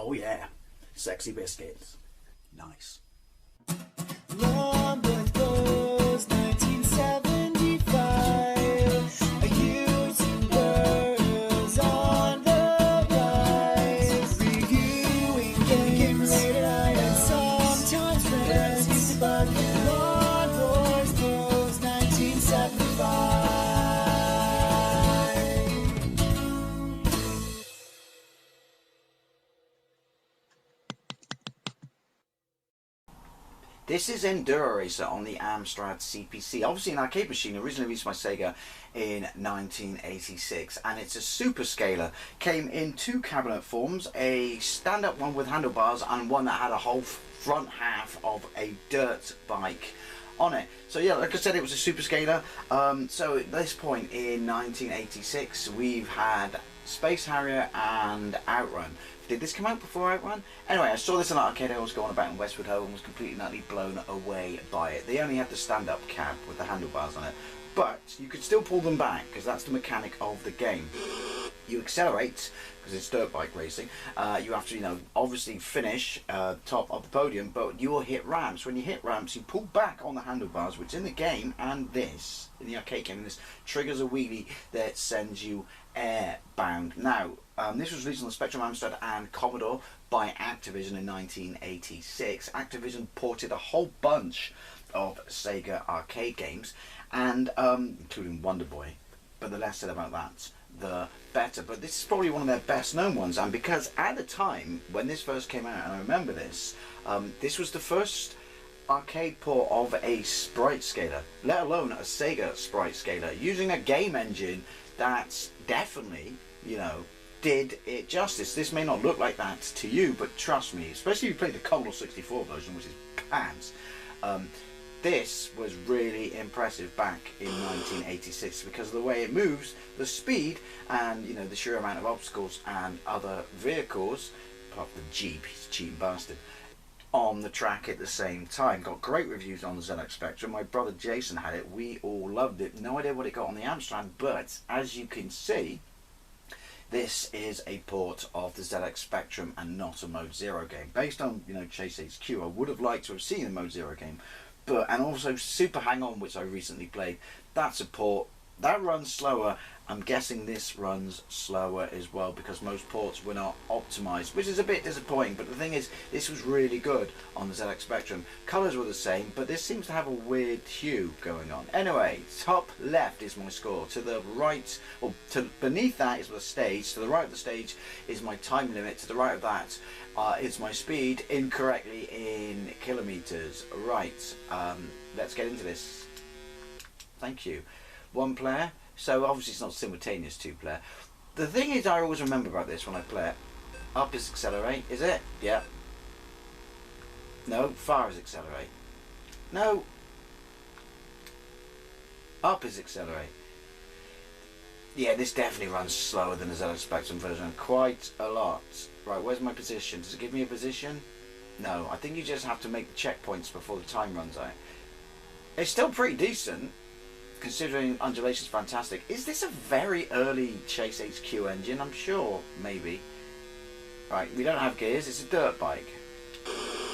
Oh yeah, sexy biscuits. Nice. Long boy clothes, 1975. A YouTuber's on the rise. Reviewing games late at night and sometimes friends. But Long boys clothes, 1975. This is Enduro Racer on the Amstrad CPC. Obviously an arcade machine, originally released by Sega in 1986, and it's a super scaler. Came in two cabinet forms, a stand-up one with handlebars and one that had a whole front half of a dirt bike on it. So yeah, like I said, it was a super scaler. So at this point in 1986, we've had Space Harrier and Outrun. Did this come out before Outrun? Anyway, I saw this in an arcade I was going about in Westwood Ho and was completely and utterly blown away by it. They only had the stand-up cab with the handlebars on it, but you could still pull them back because that's the mechanic of the game. You accelerate because it's dirt bike racing. You have to, obviously finish top of the podium, but you will hit ramps. When you hit ramps, you pull back on the handlebars, which in the game and this in the arcade game, this triggers a wheelie that sends you airbound. Now, this was released on the Spectrum, Amstrad and Commodore by Activision in 1986. Activision ported a whole bunch of Sega arcade games, and including Wonder Boy, but the less said about that, the better. But this is probably one of their best known ones, and because at the time when this first came out, and I remember this, this was the first arcade port of a sprite scaler, let alone a Sega sprite scaler, using a game engine that's definitely, did it justice. This may not look like that to you, but trust me, especially if you played the Commodore 64 version, which is pants, this was really impressive back in 1986 because of the way it moves, the speed, and the sheer amount of obstacles and other vehicles, apart from the Jeep, he's a cheating bastard, on the track at the same time. Got great reviews on the ZX Spectrum. My brother Jason had it. We all loved it. No idea what it got on the Amstrad, but as you can see, this is a port of the ZX Spectrum and not a Mode Zero game. Based on Chase HQ, I would have liked to have seen a Mode Zero game, and also Super Hang On, which I recently played. That's a port that runs slower. I'm guessing this runs slower as well because most ports were not optimized, which is a bit disappointing. But the thing is, this was really good on the ZX Spectrum. Colors were the same, but this seems to have a weird hue going on. Anyway, top left is my score. To the right, or beneath that is the stage. To the right of the stage is my time limit. To the right of that is my speed, incorrectly in kilometers. Right, let's get into this. Thank you. One player. So obviously it's not simultaneous two player. The thing is, I always remember about this when I play it. Up is accelerate, is it? Yeah. No, far is accelerate. No. Up is accelerate. Yeah, this definitely runs slower than the ZX Spectrum version. Quite a lot. Right, where's my position? Does it give me a position? No, I think you just have to make the checkpoints before the time runs out. It's still pretty decent, considering undulation's fantastic. Is this a very early Chase HQ engine? I'm sure, maybe. Right, we don't have gears, it's a dirt bike.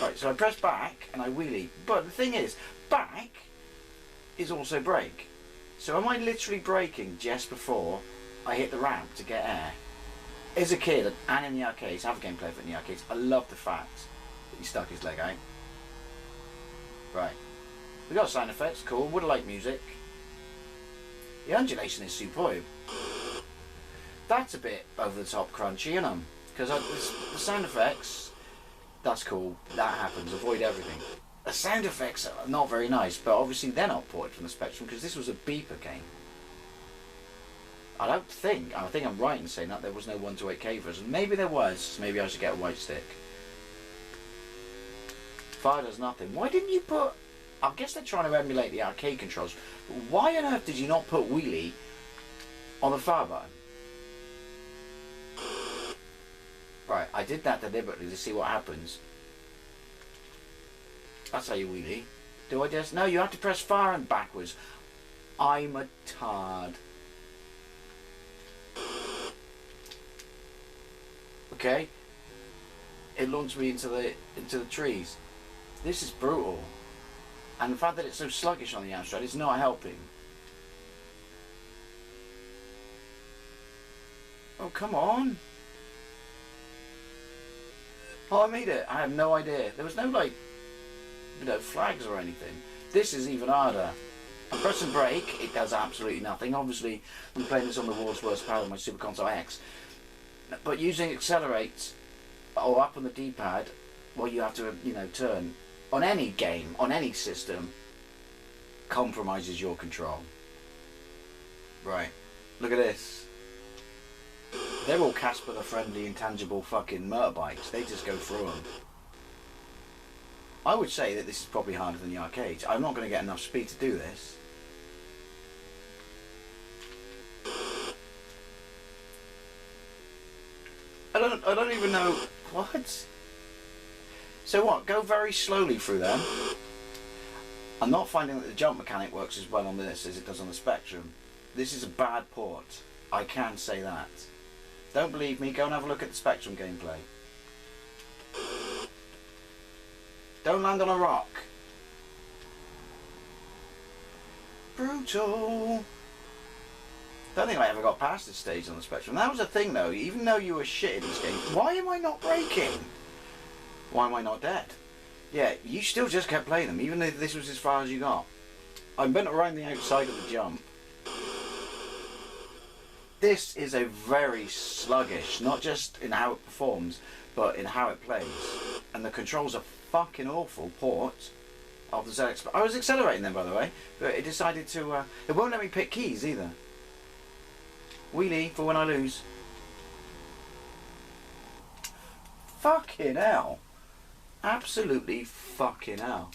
Right, so I press back and I wheelie. But the thing is, back is also brake. So am I literally braking just before I hit the ramp to get air? As a kid, and in the arcades, I have a gameplay of it in the arcades, I love the fact that he stuck his leg out. Right. We got sound effects, cool, would have liked music. The undulation is superb. That's a bit over the top crunchy, because the sound effects, that's cool, that happens, avoid everything. The sound effects are not very nice, but obviously they're not ported from the Spectrum because this was a beeper game. I think I'm right in saying that there was no 128K version. Maybe there was, maybe I should get a white stick. Fire does nothing. Why didn't you put... I guess they're trying to emulate the arcade controls. But why on earth did you not put wheelie on the fire button? Right, I did that deliberately to see what happens. That's how you wheelie. Do I just... No, you have to press fire and backwards. I'm a tard. Okay. it launched me into the trees. This is brutal. And the fact that it's so sluggish on the Amstrad is not helping. Oh, come on. Oh, I made it. I have no idea. There was no, like, flags or anything. This is even harder. I press and brake, it does absolutely nothing. Obviously, I'm playing this on the world's worst power of my Super Console X. But using accelerate or up on the D-pad, well, you have to, turn. On any game, on any system, compromises your control. Right. Look at this. They're all Casper the Friendly, intangible fucking motorbikes. They just go through them. I would say that this is probably harder than the arcades. I'm not going to get enough speed to do this. I don't even know what. So what? Go very slowly through them. I'm not finding that the jump mechanic works as well on this as it does on the Spectrum. This is a bad port. I can say that. Don't believe me? Go and have a look at the Spectrum gameplay. Don't land on a rock. Brutal. Don't think I ever got past this stage on the Spectrum. That was the thing though, even though you were shit in this game, why am I not braking? Why am I not dead? Yeah, you still just kept playing them, even though this was as far as you got. I went around the outside of the jump. This is a very sluggish, not just in how it performs, but in how it plays. And the controls are fucking awful port of the ZX. I was accelerating them, by the way, but it decided to, it won't let me pick keys either. Wheelie for when I lose. Fucking hell. Absolutely fucking hell.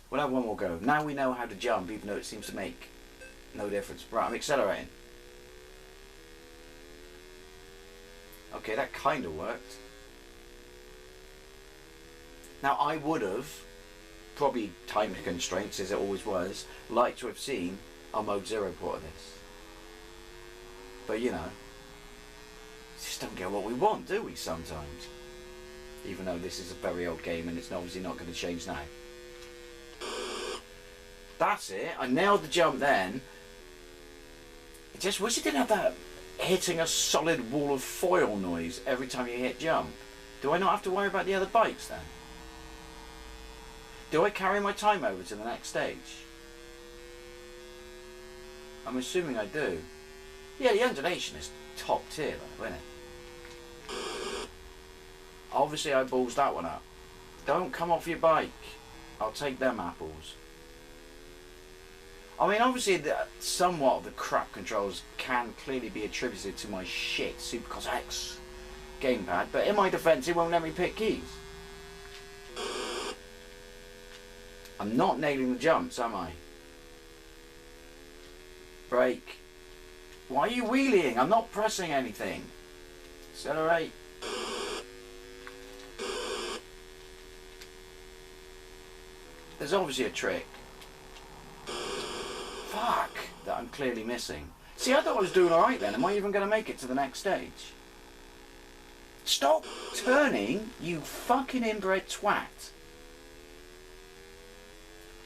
We'll have one more go. Now we know how to jump, even though it seems to make no difference. Right, I'm accelerating. Okay, that kind of worked. Now I would have, probably time constraints as it always was, liked to have seen a Mode 0 port of this. But you know, just don't get what we want, do we, sometimes? Even though this is a very old game and it's obviously not going to change now. That's it. I nailed the jump then. I just wish it didn't have that hitting a solid wall of foil noise every time you hit jump. Do I not have to worry about the other bikes then? Do I carry my time over to the next stage? I'm assuming I do. Yeah, the undulation is top tier though, isn't it? Obviously I balls that one up. Don't come off your bike. I'll take them apples. I mean, obviously somewhat of the crap controls can clearly be attributed to my shit Super Console X gamepad, but in my defence it won't let me pick keys. I'm not nailing the jumps, am I? Brake. Why are you wheeling? I'm not pressing anything. Accelerate. There's obviously a trick. Fuck! That I'm clearly missing. See, I thought I was doing alright then. Am I even going to make it to the next stage? Stop turning, you fucking inbred twat.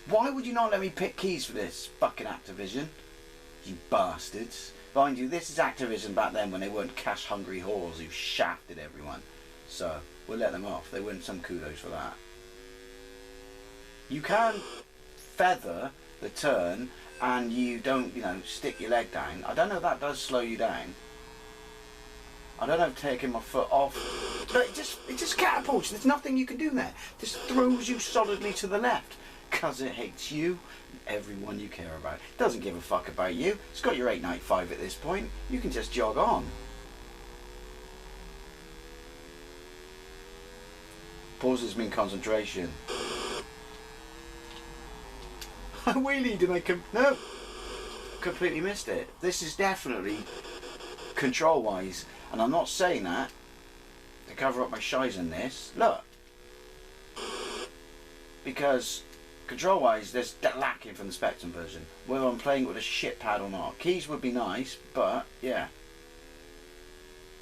Why would you not let me pick keys for this, fucking Activision? You bastards. Mind you, this is Activision back then when they weren't cash-hungry whores who shafted everyone. So, we'll let them off. They win some kudos for that. You can feather the turn and you don't, stick your leg down. I don't know if that does slow you down. I don't know if taking my foot off... But it just catapults. There's nothing you can do there. It just throws you solidly to the left. Because it hates you, everyone you care about. It doesn't give a fuck about you. It's got your 895 at this point. You can just jog on. Pauses me in concentration. I wheelied and I no! Completely missed it. This is definitely control-wise. And I'm not saying that to cover up my shies in this. Look. Because... control-wise, there's lacking from the Spectrum version. Whether I'm playing with a shit pad or not. Keys would be nice, but yeah.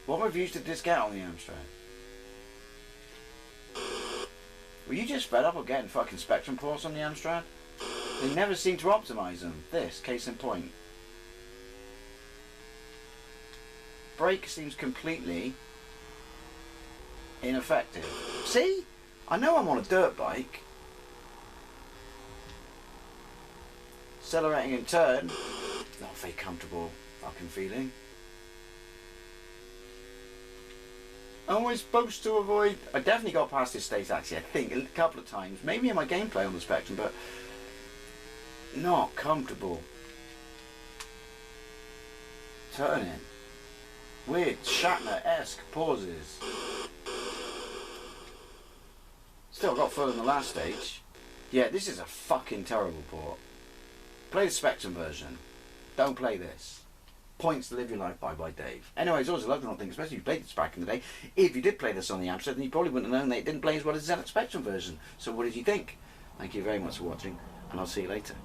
What reviews did this get on the Amstrad? Were you just fed up of getting fucking Spectrum ports on the Amstrad? They never seem to optimise them. This, case in point. Brake seems completely ineffective. See? I know I'm on a dirt bike. Accelerating in turn. Not very comfortable fucking feeling. I'm always supposed to avoid... I definitely got past this state actually, I think, a couple of times. Maybe in my gameplay on the Spectrum, but... not comfortable. Turning. Weird Shatner-esque pauses. Still got further than the last stage. Yeah, this is a fucking terrible port. Play the Spectrum version. Don't play this. Points to Live Your Life by Dave. Anyway, it's always a lovely thing, especially if you played this back in the day. If you did play this on the Amstrad, then you probably wouldn't have known that it didn't play as well as the Spectrum version. So what did you think? Thank you very much for watching, and I'll see you later.